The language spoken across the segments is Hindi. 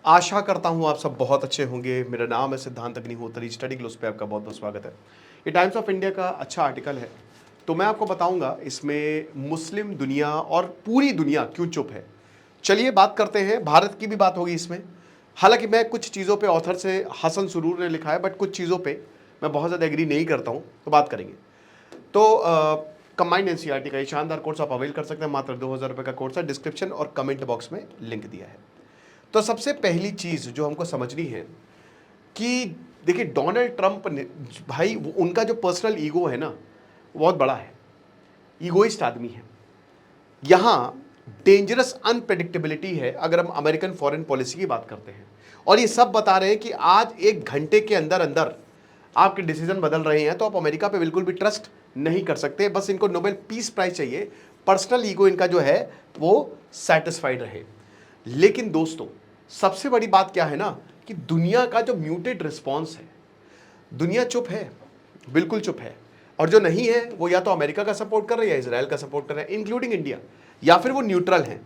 आशा करता हूँ आप सब बहुत अच्छे होंगे। मेरा नाम है सिद्धांत अग्निहोत्री। स्टडी ग्लोस पे आपका बहुत बहुत स्वागत है। ये टाइम्स ऑफ इंडिया का अच्छा आर्टिकल है, तो मैं आपको बताऊंगा इसमें मुस्लिम दुनिया और पूरी दुनिया क्यों चुप है। चलिए बात करते हैं, भारत की भी बात होगी इसमें। हालांकि मैं कुछ चीज़ों पे ऑथर से हसन सुरूर ने लिखा है, बट कुछ चीज़ों पे मैं बहुत ज़्यादा एग्री नहीं करता हूँ, तो बात करेंगे। तो कंबाइंड एनसीईआरटी का ये शानदार कोर्स आप अवेल कर सकते हैं। मात्र 2000 रुपये का कोर्स है। डिस्क्रिप्शन और कमेंट बॉक्स में लिंक दिया है। तो सबसे पहली चीज़ जो हमको समझनी है कि देखिए, डोनाल्ड ट्रंप ने, भाई उनका जो पर्सनल ईगो है ना, वो बहुत बड़ा है। ईगोइस्ट आदमी है। यहाँ डेंजरस अनप्रेडिक्टेबिलिटी है अगर हम अमेरिकन फॉरेन पॉलिसी की बात करते हैं। और ये सब बता रहे हैं कि आज एक घंटे के अंदर अंदर आपके डिसीजन बदल रहे हैं, तो आप अमेरिका पे बिल्कुल भी ट्रस्ट नहीं कर सकते। बस इनको नोबेल पीस प्राइज चाहिए, पर्सनल ईगो इनका जो है वो सेटिस्फाइड रहे। लेकिन दोस्तों, सबसे बड़ी बात क्या है ना, कि दुनिया का जो म्यूटेड रिस्पॉन्स है, दुनिया चुप है, बिल्कुल चुप है। और जो नहीं है वो या तो अमेरिका का सपोर्ट कर रहे हैं या इसराइल का सपोर्ट कर रहे हैं, इंक्लूडिंग इंडिया, या फिर वो न्यूट्रल हैं।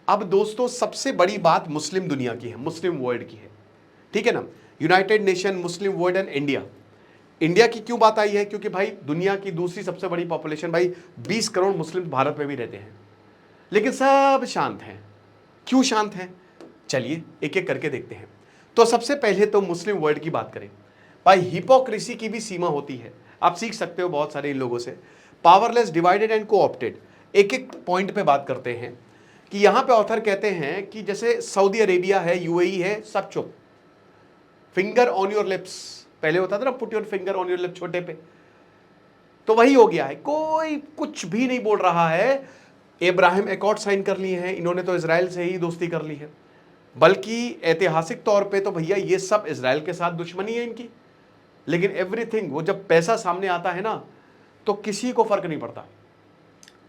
अब दोस्तों, सबसे बड़ी बात मुस्लिम दुनिया की है, मुस्लिम वर्ल्ड की है, ठीक है ना। United nation, Muslim world and India. India की क्यों बात आई है? क्योंकि भाई दुनिया की दूसरी सबसे बड़ी पॉपुलेशन, भाई 20 करोड़ मुस्लिम भारत में भी रहते हैं, लेकिन सब शांत हैं। क्यों शांत हैं? चलिए एक एक करके देखते हैं। तो सबसे पहले तो मुस्लिम वर्ल्ड की बात करें। भाई हिपोक्रेसी की भी सीमा होती है, आप सीख सकते हो बहुत सारे इन लोगों से। Powerless, divided and co-opted. एक एक पॉइंट पे बात करते हैं कि यहां पे ऑथर कहते हैं कि जैसे सऊदी अरेबिया है, यूएई है, सब चुप, फिंगर ऑन योर लिप्स। पहले होता था ना, put your finger on your lip, छोटे पे, तो वही हो गया है, कोई कुछ भी नहीं बोल रहा है। इब्राहिम एकॉर्ड साइन कर लिए हैं इन्होंने, तो इसराइल से ही दोस्ती कर ली है। बल्कि ऐतिहासिक तौर पे तो भैया ये सब इसराइल के साथ दुश्मनी है इनकी। लेकिन एवरीथिंग, वो जब पैसा सामने आता है ना, तो किसी को फर्क नहीं पड़ता।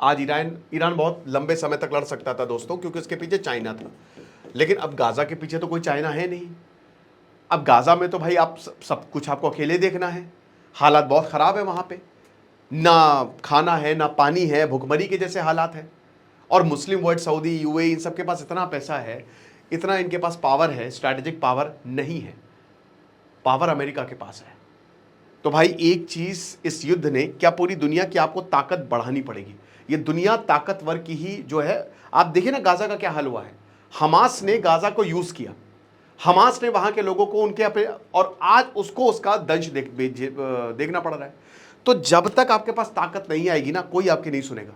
आज ईरान बहुत लंबे समय तक लड़ सकता था दोस्तों, क्योंकि उसके पीछे चाइना था। लेकिन अब गाजा के पीछे तो कोई चाइना है नहीं। अब गाजा में तो भाई आप सब कुछ आपको अकेले देखना है। हालात बहुत खराब है वहां पे, ना खाना है, ना पानी है, भुखमरी के जैसे हालात हैं। और मुस्लिम वर्ल्ड, सऊदी, यूएई, इन सब के पास इतना पैसा है, इतना इनके पास पावर है, स्ट्रैटेजिक पावर नहीं है। पावर अमेरिका के पास है। तो भाई एक चीज, इस युद्ध ने क्या, पूरी दुनिया की आपको ताकत बढ़ानी पड़ेगी। ये दुनिया ताकतवर की ही जो है। आप देखिए ना गाजा का क्या हाल हुआ है। हमास ने गाजा को यूज किया, हमास ने वहां के लोगों को उनके अपने, और आज उसको उसका दंश देखना पड़ रहा है। तो जब तक आपके पास ताकत नहीं आएगी ना, कोई आपकी नहीं सुनेगा।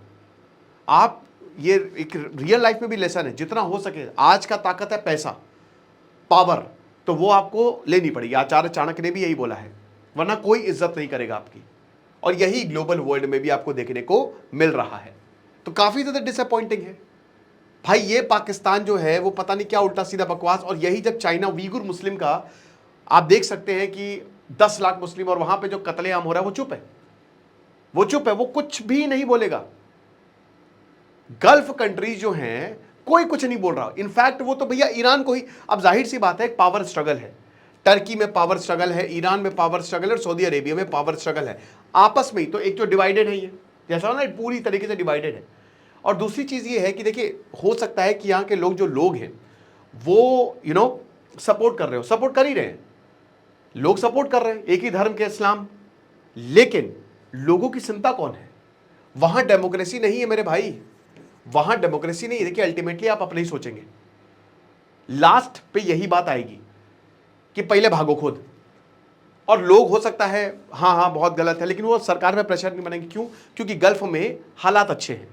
आप, ये एक रियल लाइफ में भी लेसन है, जितना हो सके। आज का ताकत है पैसा, पावर, तो वो आपको लेनी पड़ेगी। आचार्य चाणक्य ने भी यही बोला है, वरना कोई इज्जत नहीं करेगा आपकी। और यही ग्लोबल वर्ल्ड में भी आपको देखने को मिल रहा है। तो काफी ज्यादा डिसअपॉइंटिंग है भाई। ये पाकिस्तान जो है वो पता नहीं क्या उल्टा सीधा बकवास। और यही जब चाइना उइगुर मुस्लिम का, आप देख सकते हैं कि 10 लाख मुस्लिम, और वहां पे जो कत्लेआम हो रहा है वो चुप है, वो चुप है, वो कुछ भी नहीं बोलेगा। गल्फ कंट्रीज जो हैं, कोई कुछ नहीं बोल रहा। इनफैक्ट वो तो भैया ईरान को ही, अब जाहिर सी बात है, एक पावर स्ट्रगल है। टर्की में पावर स्ट्रगल है, ईरान में पावर स्ट्रगल है, और सऊदी अरेबिया में पावर स्ट्रगल है। आपस में ही तो एक जो डिवाइडेड है, ये जैसा ना पूरी तरीके से डिवाइडेड है। और दूसरी चीज ये है कि देखिए, हो सकता है कि यहाँ के लोग, जो लोग हैं वो सपोर्ट कर रहे हो, सपोर्ट कर ही रहे हैं, लोग सपोर्ट कर रहे हैं एक ही धर्म के, इस्लाम। लेकिन लोगों की चिंता कौन है? वहां डेमोक्रेसी नहीं है मेरे भाई, वहां डेमोक्रेसी नहीं है। देखिए अल्टीमेटली आप अपने ही सोचेंगे, लास्ट पे यही बात आएगी कि पहले भागो खुद। और लोग, हो सकता है हाँ हाँ बहुत गलत है, लेकिन वो सरकार में प्रेशर नहीं बनेंगे। क्यों? क्योंकि गल्फ में हालात अच्छे हैं,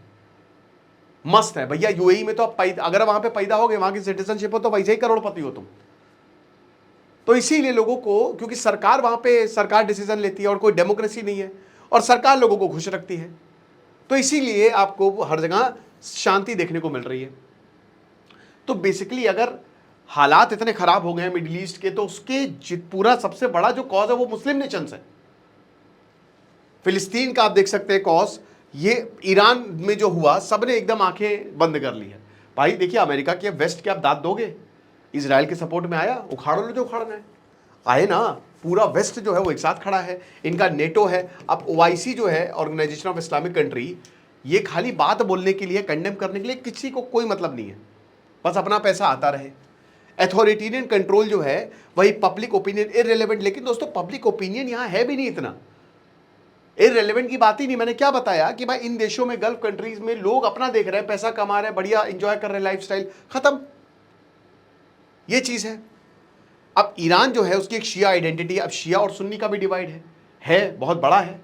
मस्त है भैया। यूएई में तो आप अगर वहां पे पैदा हो गए, वहां की सिटीजनशिप हो, तो वैसे ही करोड़पति हो तुम। तो इसीलिए लोगों को, क्योंकि सरकार वहां पे, सरकार डिसीजन लेती है और कोई डेमोक्रेसी नहीं है, और सरकार लोगों को खुश रखती है, तो इसीलिए आपको हर जगह शांति देखने को मिल रही है। तो बेसिकली अगर हालात इतने खराब हो गए हैं मिडिल ईस्ट के, तो उसके पूरा सबसे बड़ा जो कॉज है वो मुस्लिम नेशंस है। फिलिस्तीन का आप देख सकते हैं कॉज, ये ईरान में जो हुआ, सबने एकदम आंखें बंद कर ली है। भाई देखिए, अमेरिका के, वेस्ट के आप दाद दोगे? इजराइल के सपोर्ट में आया, उखाड़ लो जो उखाड़ना है, आए ना। पूरा वेस्ट जो है वो एक साथ खड़ा है, इनका नेटो है। अब ओआईसी जो है, ऑर्गेनाइजेशन ऑफ इस्लामिक कंट्री, ये खाली बात बोलने के लिए, कंडेम करने के लिए, किसी को कोई मतलब नहीं है, बस अपना पैसा आता रहे। अथॉरिटेरियन कंट्रोल जो है वही पब्लिक ओपिनियन इररिलेवेंट। लेकिन दोस्तों पब्लिक ओपिनियन यहां है भी नहीं इतना, इररिलेवेंट की बात ही नहीं। मैंने क्या बताया कि भाई इन देशों में, गल्फ कंट्रीज में लोग अपना देख रहे हैं, पैसा कमा रहे हैं, बढ़िया इंजॉय कर रहे हैं, लाइफस्टाइल खत्म, ये चीज है। अब ईरान जो है उसकी एक शिया आइडेंटिटी, अब शिया और सुन्नी का भी डिवाइड है बहुत बड़ा है,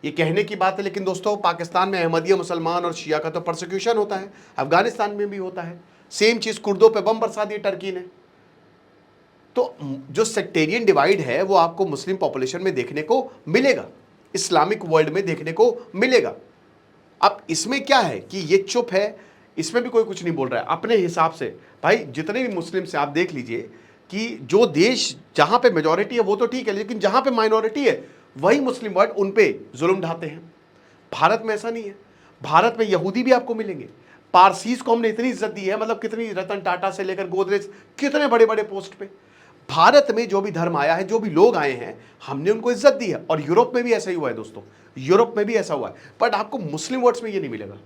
ये कहने की बात है। लेकिन दोस्तों पाकिस्तान में अहमदिया मुसलमान और शिया का तो परसिक्यूशन होता है, अफगानिस्तान में भी होता है, सेम चीज कुर्दों पे बम बरसा दिए टर्की ने। तो जो सेक्टेरियन डिवाइड है वो आपको मुस्लिम पॉपुलेशन में देखने को मिलेगा, इस्लामिक वर्ल्ड में देखने को मिलेगा। अब इसमें क्या है कि ये चुप है, इसमें भी कोई कुछ नहीं बोल रहा है अपने हिसाब से। भाई जितने भी मुस्लिम से आप देख लीजिए कि जो देश जहां पे मेजॉरिटी है वो तो ठीक है, लेकिन जहां पे माइनॉरिटी है वही मुस्लिम वर्ल्ड उन पे जुल्म ढाते हैं। भारत में ऐसा नहीं है, भारत में यहूदी भी आपको मिलेंगे, पारसीज को हमने इतनी इज्जत दी है, मतलब कितनी, रतन टाटा से लेकर गोदरेज, कितने बड़े बड़े पोस्ट पे। भारत में जो भी धर्म आया है, जो भी लोग आए हैं, हमने उनको इज्जत दी है। और यूरोप में भी ऐसा ही हुआ है दोस्तों, यूरोप में भी ऐसा हुआ है। बट आपको मुस्लिम वर्ड्स में ये नहीं मिलेगा,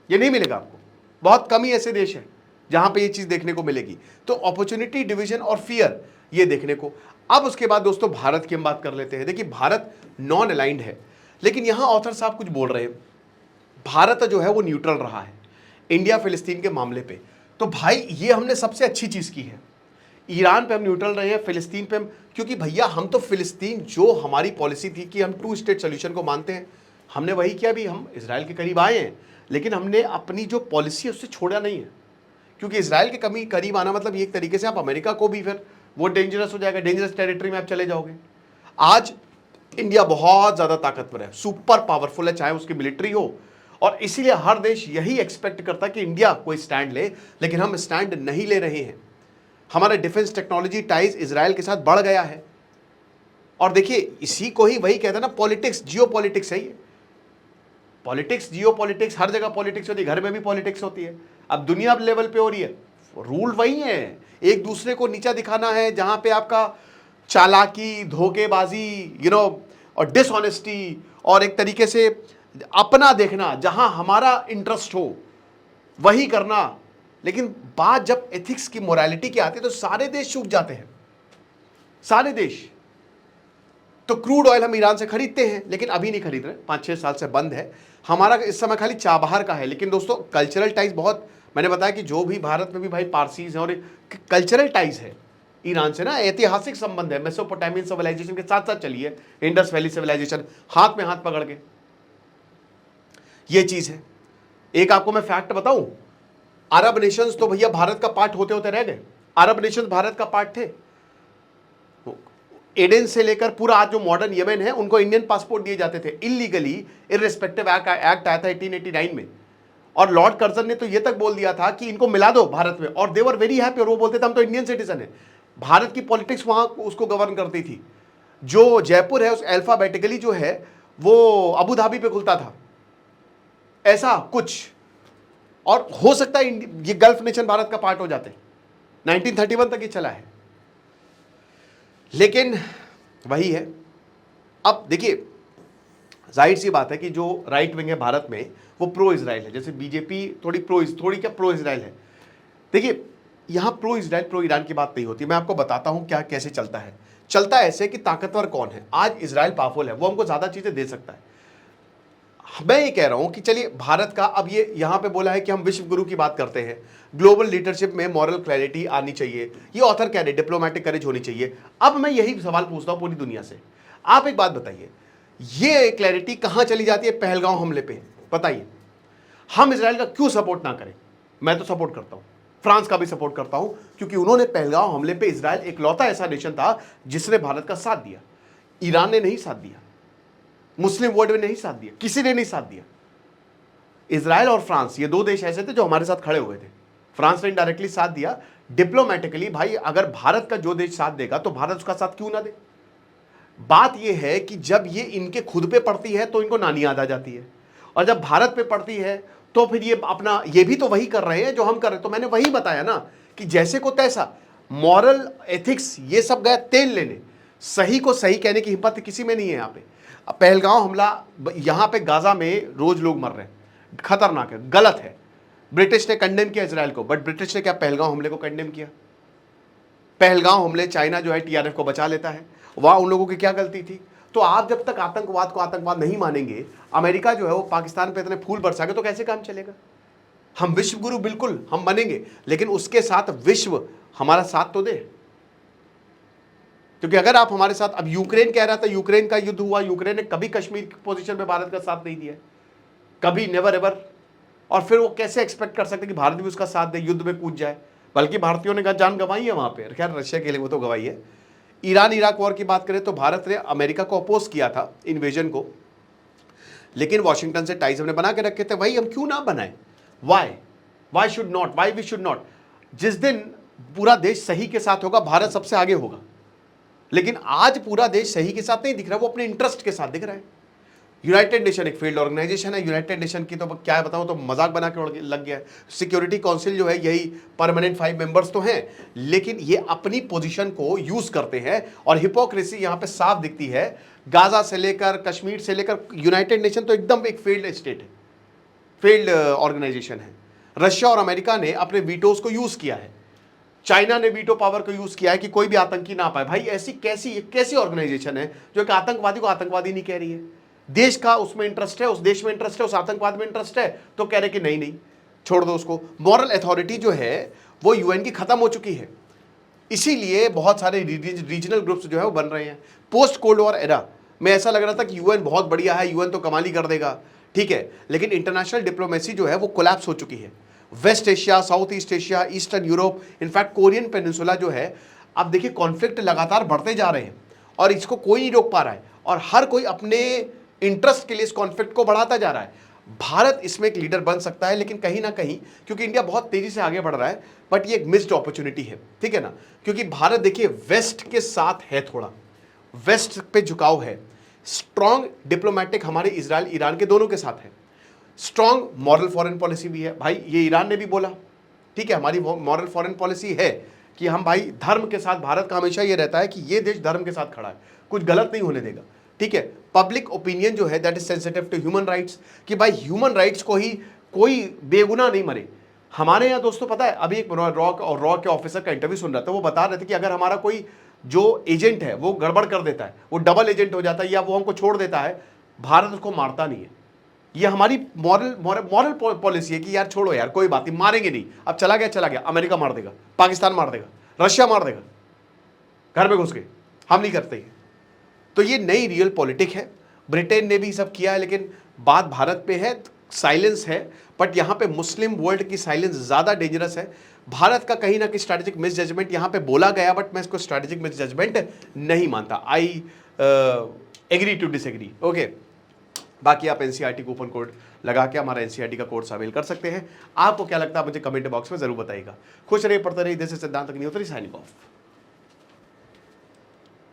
ये नहीं मिलेगा आपको। बहुत कम ही ऐसे देश हैं जहां पे ये चीज देखने को मिलेगी। तो अपॉर्चुनिटी डिवीजन और फियर ये देखने को। अब उसके बाद दोस्तों भारत की हम बात कर लेते हैं। देखिए भारत नॉन अलाइंड है, लेकिन यहां ऑथर साहब कुछ बोल रहे हैं, भारत जो है वो न्यूट्रल रहा है इंडिया फिलिस्तीन के मामले पे। तो भाई ये हमने सबसे अच्छी चीज की है, ईरान पे हम न्यूट्रल रहे हैं, फिलिस्तीन पे हम, क्योंकि भैया हम तो फिलिस्तीन, जो हमारी पॉलिसी थी कि हम 2 स्टेट सोल्यूशन को मानते हैं, हमने वही किया। भी हम इसराइल के करीब आए हैं, लेकिन हमने अपनी जो पॉलिसी है उससे छोड़ा नहीं है। क्योंकि इसराइल के करीब आना मतलब एक तरीके से आप अमेरिका को भी, फिर वो डेंजरस हो जाएगा, डेंजरस टेरिटरी में आप चले जाओगे। आज इंडिया बहुत ज़्यादा ताकतवर है, सुपर पावरफुल है, चाहे उसकी मिलिट्री हो, और इसीलिए हर देश यही एक्सपेक्ट करता है कि इंडिया कोई स्टैंड ले, लेकिन हम स्टैंड नहीं ले रहे हैं। हमारा डिफेंस टेक्नोलॉजी टाइज इसराइल के साथ बढ़ गया है। और देखिए इसी को ही वही कहता है ना, पॉलिटिक्स जियो पॉलिटिक्स है ये। पॉलिटिक्स जियो पॉलिटिक्स, हर जगह पॉलिटिक्स होती है, घर में भी पॉलिटिक्स होती है। अब दुनिया लेवल पे हो रही है, रूल वही है, एक दूसरे को नीचा दिखाना है। जहां पे आपका चालाकी, धोखेबाजी, और डिसऑनेस्टी, और एक तरीके से अपना देखना, जहां हमारा इंटरेस्ट हो वही करना। लेकिन बात जब एथिक्स की, मोरालिटी की आती है तो सारे देश चूक जाते हैं, सारे देश। तो क्रूड ऑयल हम ईरान से खरीदते हैं, लेकिन अभी नहीं खरीद रहे, 5-6 साल से बंद है हमारा। इस समय खाली चाबहार का है। लेकिन दोस्तों कल्चरल टाइज बहुत, मैंने बताया कि जो भी भारत में भी भाई पारसीज हैं, और कल्चरल टाइज है ईरान से ना, ऐतिहासिक संबंध है। मेसोपोटामियन सिविलाइजेशन के साथ साथ चलिए, इंडस वैली सिविलाइजेशन, हाथ में हाथ पकड़ के, ये चीज है। एक आपको मैं फैक्ट बताऊं, अरब नेशंस तो भैया भारत का पार्ट होते होते रह गए। अरब नेशंस भारत का पार्ट थे। एडेन से लेकर पूरा आज जो मॉडर्न यमन है, उनको इंडियन पासपोर्ट दिए जाते थे इलीगली, इररिस्पेक्टिव एक्ट आया था 1889 में। और लॉर्ड कर्जन ने तो ये तक बोल दिया था कि इनको मिला दो भारत में, और दे वर वेरी हैप्पी। और वो बोलते थे हम तो इंडियन सिटीजन है। भारत की पॉलिटिक्स वहां उसको गवर्न करती थी। जो जयपुर है उस अल्फाबेटिकली जो है वो अबू धाबी पे खुलता था, ऐसा कुछ। और हो सकता है ये गल्फ नेशन भारत का पार्ट हो जाते, 1931 तक ये चला है। लेकिन वही है। अब देखिए जाहिर सी बात है कि जो राइट विंग है भारत में वो प्रो इजराइल है। जैसे बीजेपी थोड़ी प्रो इजराइल है। देखिए यहां प्रो इजराइल प्रो ईरान की बात नहीं होती। मैं आपको बताता हूं क्या कैसे चलता है। चलता ऐसे कि ताकतवर कौन है। आज इजराइल पावरफुल है, वो हमको ज्यादा चीजें दे सकता है। मैं ये कह रहा हूं कि चलिए भारत का, अब ये यहां पे बोला है कि हम विश्व गुरु की बात करते हैं, ग्लोबल लीडरशिप में मॉरल क्लैरिटी आनी चाहिए, ये ऑथर कह रहे, डिप्लोमेटिक करेज होनी चाहिए। अब मैं यही सवाल पूछता हूं पूरी दुनिया से, आप एक बात बताइए, ये क्लैरिटी कहां चली जाती है? पहलगांव हमले पे। बताइए हम इजराइल का क्यों सपोर्ट ना करें? मैं तो सपोर्ट करता हूं, फ्रांस का भी सपोर्ट करता हूं, क्योंकि उन्होंने पहलगांव हमले पे, इजराइल एकलौता ऐसा नेशन था जिसने भारत का साथ दिया। ईरान ने नहीं साथ दिया, मुस्लिम वर्ल्ड में नहीं साथ दिया, किसी ने नहीं साथ दिया। इजराइल और फ्रांस ये दो देश ऐसे थे जो हमारे साथ खड़े हुए थे। फ्रांस ने इनडायरेक्टली साथ दिया, डिप्लोमेटिकली। भाई अगर भारत का जो देश साथ देगा तो भारत उसका साथ क्यों ना दे? बात यह है कि जब ये इनके खुद पे पड़ती है तो इनको नानी याद आ जाती है, और जब भारत पे पड़ती है तो फिर ये अपना, ये भी तो वही कर रहे हैं जो हम कर रहे हैं। तो मैंने वही बताया ना कि जैसे को तैसा, मॉरल एथिक्स ये सब गया तेल लेने, सही को सही कहने की हिम्मत किसी में नहीं है। यहाँ पे पहलगांव हमला, यहाँ पे गाजा में रोज लोग मर रहे हैं, खतरनाक है, गलत है। ब्रिटिश ने कंडेम किया इसराइल को, बट ब्रिटिश ने क्या पहलगांव हमले को कंडेम किया? पहलगांव हमले, चाइना जो है टीआरएफ को बचा लेता है, वहां उन लोगों की क्या गलती थी? तो आप जब तक आतंकवाद को आतंकवाद नहीं मानेंगे, अमेरिका जो है वो पाकिस्तान पे इतने फूल बरसाएगा, तो कैसे काम चलेगा? हम विश्व गुरु बिल्कुल हम बनेंगे, लेकिन उसके साथ विश्व हमारा साथ तो दे। क्योंकि अगर आप हमारे साथ, अब यूक्रेन कह रहा था, यूक्रेन का युद्ध हुआ, यूक्रेन ने कभी कश्मीर की पोजीशन में भारत का साथ नहीं दिया, कभी, नेवर एवर। और फिर वो कैसे एक्सपेक्ट कर सकते कि भारत भी उसका साथ दे, युद्ध में कूद जाए? बल्कि भारतीयों ने जान गंवाई है वहां पे, खैर रशिया के लिए वो तो गंवाई है। ईरान इराक वॉर की बात करें तो भारत ने अमेरिका को अपोज किया था इन्वेजन को, लेकिन वॉशिंगटन से टाइज हमने बना के रखे थे। भाई हम क्यों ना बनाए? Why should not, why we should not? जिस दिन पूरा देश सही के साथ होगा, भारत सबसे आगे होगा। लेकिन आज पूरा देश सही के साथ नहीं दिख रहा, वो अपने इंटरेस्ट के साथ दिख रहा है। यूनाइटेड नेशन एक फील्ड ऑर्गेनाइजेशन है, यूनाइटेड नेशन की तो क्या बताऊं, तो मजाक बना के लग गया है। सिक्योरिटी काउंसिल जो है यही परमानेंट 5 मेंबर्स तो हैं, लेकिन ये अपनी पोजीशन को यूज करते हैं और हिपोक्रेसी यहां पे साफ दिखती है। गाजा से लेकर कश्मीर से लेकर यूनाइटेड नेशन तो एकदम एक फेल्ड स्टेट है, फेल्ड ऑर्गेनाइजेशन है। रशिया और अमेरिका ने अपने वीटोज को यूज किया है, चाइना ने वीटो पावर को यूज किया है कि कोई भी आतंकी ना पाए। भाई ऐसी कैसी ऑर्गेनाइजेशन है जो कि आतंकवादी को आतंकवादी नहीं कह रही है? देश का उसमें इंटरेस्ट है, उस देश में इंटरेस्ट है, उस आतंकवाद में इंटरेस्ट है, तो कह रहे कि नहीं नहीं छोड़ दो उसको। मॉरल अथॉरिटी जो है वो यूएन की खत्म हो चुकी है, इसीलिए बहुत सारे रीजनल ग्रुप्स जो है वो बन रहे हैं। पोस्ट कोल्ड वॉर एरा में ऐसा लग रहा था कि यूएन बहुत बढ़िया है, यूएन तो कमाल ही कर देगा, ठीक है, लेकिन इंटरनेशनल डिप्लोमेसी जो है वो कोलैप्स हो चुकी है। West Asia, South East Asia, Eastern Europe, in fact Korean peninsula जो है, अब देखिए कॉन्फ्लिक्ट लगातार बढ़ते जा रहे हैं और इसको कोई नहीं रोक पा रहा है, और हर कोई अपने इंटरेस्ट के लिए इस कॉन्फ्लिक्ट को बढ़ाता जा रहा है। भारत इसमें एक लीडर बन सकता है, लेकिन कहीं ना कहीं क्योंकि इंडिया बहुत तेजी से आगे बढ़ रहा है, बट ये एक मिस्ड अपॉर्चुनिटी है, ठीक है ना? क्योंकि भारत देखिए वेस्ट के साथ है, थोड़ा वेस्ट पे झुकाव है, स्ट्रॉन्ग डिप्लोमेटिक हमारे इजराइल ईरान के दोनों के साथ है, स्ट्रॉन्ग मॉरल फॉरेन पॉलिसी भी है। भाई ये ईरान ने भी बोला, ठीक है, हमारी मॉरल फॉरेन पॉलिसी है कि हम भाई धर्म के साथ, भारत का हमेशा ये रहता है कि ये देश धर्म के साथ खड़ा है, कुछ गलत नहीं होने देगा, ठीक है। पब्लिक ओपिनियन जो है that is sensitive to human rights, कि भाई ह्यूमन राइट्स को ही कोई बेगुनाह नहीं मरे। हमारे यहाँ दोस्तों पता है, अभी एक रॉ के ऑफिसर का इंटरव्यू सुन रहा था, वो बता रहे थे कि अगर हमारा कोई जो एजेंट है वो गड़बड़ कर देता है, वो डबल एजेंट हो जाता है या वो हमको छोड़ देता है, भारत उसको मारता नहीं है। ये हमारी मॉरल पॉलिसी है कि यार छोड़ो यार, कोई बात नहीं, मारेंगे नहीं, अब चला गया, अमेरिका मार देगा, पाकिस्तान मार देगा, रशिया मार देगा, घर में घुस के, हम नहीं करते। तो ये नई रियल पॉलिटिक है। ब्रिटेन ने भी सब किया है, लेकिन बात भारत पे है, साइलेंस है, बट यहाँ पे मुस्लिम वर्ल्ड की साइलेंस ज़्यादा डेंजरस है। भारत का कहीं ना कहीं स्ट्रैटेजिक मिस जजमेंट यहाँ पे बोला गया, बट मैं इसको स्ट्रैटेजिक मिस जजमेंट नहीं मानता। I agree to disagree, okay. बाकी आप एनसीईआरटी कूपन कोड लगा के हमारा एनसीईआरटी का कोर्स अवेल कर सकते हैं। आपको क्या लगता है मुझे कमेंट बॉक्स में जरूर बताइएगा। खुश रहिए, पढ़ते रहिए। दिस इज सिद्धांत अग्निहोत्री साइनिंग ऑफ।